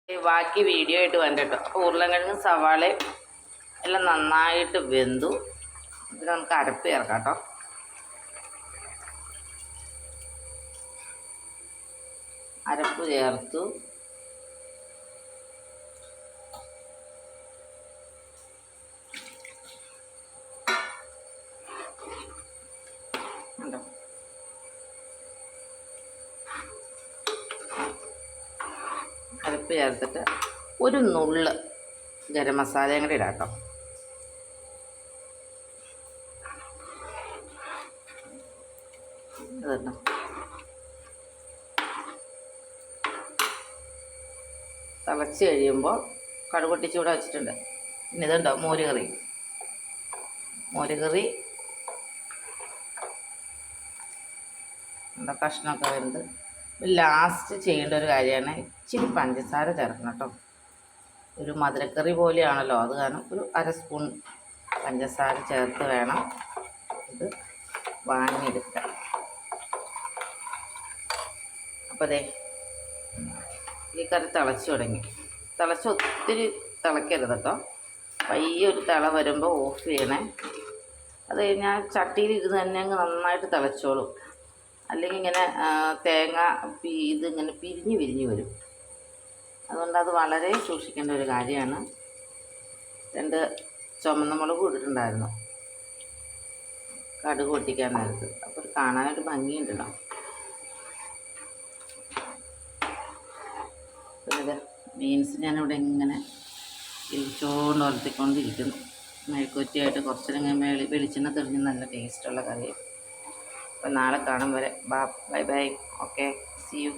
ബാക്കി വീഡിയോ ആയിട്ട് വരണ്ട കേട്ടോ. അപ്പോൾ ഉരുളക്കിഴങ്ങും സവാളയും എല്ലാം നന്നായിട്ട് വെന്തു. ഇത് നമുക്ക് അരപ്പ് ചേർക്കാം കേട്ടോ. അരപ്പ് ചേർത്തു. ഉണ്ടോ, അരപ്പ് ചേർത്തിട്ട് ഒരു നുള്ള് ഗരം മസാലയും കൂടി ഇടാം കേട്ടോ. ഇതുണ്ടോ, തിളച്ച് കഴിയുമ്പോൾ കടുക് പൊട്ടിച്ച് ഇവിടെ വെച്ചിട്ടുണ്ട്. പിന്നെ ഇതുണ്ടോ മോര് കറി. എന്താ കഷ്ണമൊക്കെ വരുന്നത്. ലാസ്റ്റ് ചെയ്യേണ്ട ഒരു കാര്യമാണ് ഇച്ചിരി പഞ്ചസാര ചേർക്കണം കേട്ടോ. ഒരു മധുരക്കറി പോലെയാണല്ലോ, അത് കാരണം ഒരു 1/2 സ്പൂൺ പഞ്ചസാര ചേർത്ത് വേണം ഇത് വാങ്ങിയെടുക്കാൻ. അപ്പോൾ അതെ ഈ കറി തിളച്ച് തുടങ്ങി. ഒത്തിരി തിളക്കരുത് കേട്ടോ. പയ്യെ ഒരു തിള വരുമ്പോൾ ഓഫ് ചെയ്യണേ. അത് കഴിഞ്ഞാൽ ചട്ടിയിൽ ഇരുന്ന് തന്നെ അങ്ങ് നന്നായിട്ട് തിളച്ചോളും. അല്ലെങ്കിൽ ഇങ്ങനെ തേങ്ങ ഇതിങ്ങനെ പിരിഞ്ഞ് വരും. അതുകൊണ്ട് അത് വളരെ സൂക്ഷിക്കേണ്ട ഒരു കാര്യമാണ്. 2 ചുമന്ന മുളക് ഇട്ടിട്ടുണ്ടായിരുന്നു കടുക് പൊട്ടിക്കാൻ നേരത്ത്. അപ്പോൾ കാണാനൊരു ഭംഗിയുണ്ടല്ലോ. പിന്നെ ബീൻസ് ഞാനിവിടെ ഇങ്ങനെ ഇരിച്ചോണ്ട് വളർത്തിക്കൊണ്ടിരിക്കുന്നു. മെഴുക്കുവറ്റിയായിട്ട് കുറച്ചിങ്ങനെ വെളിച്ചെണ്ണ തെളിഞ്ഞ് നല്ല ടേസ്റ്റുള്ള കറിയാണ്. അപ്പോൾ നാളെ കാണും വരെ. Bye bye. Okay, see U.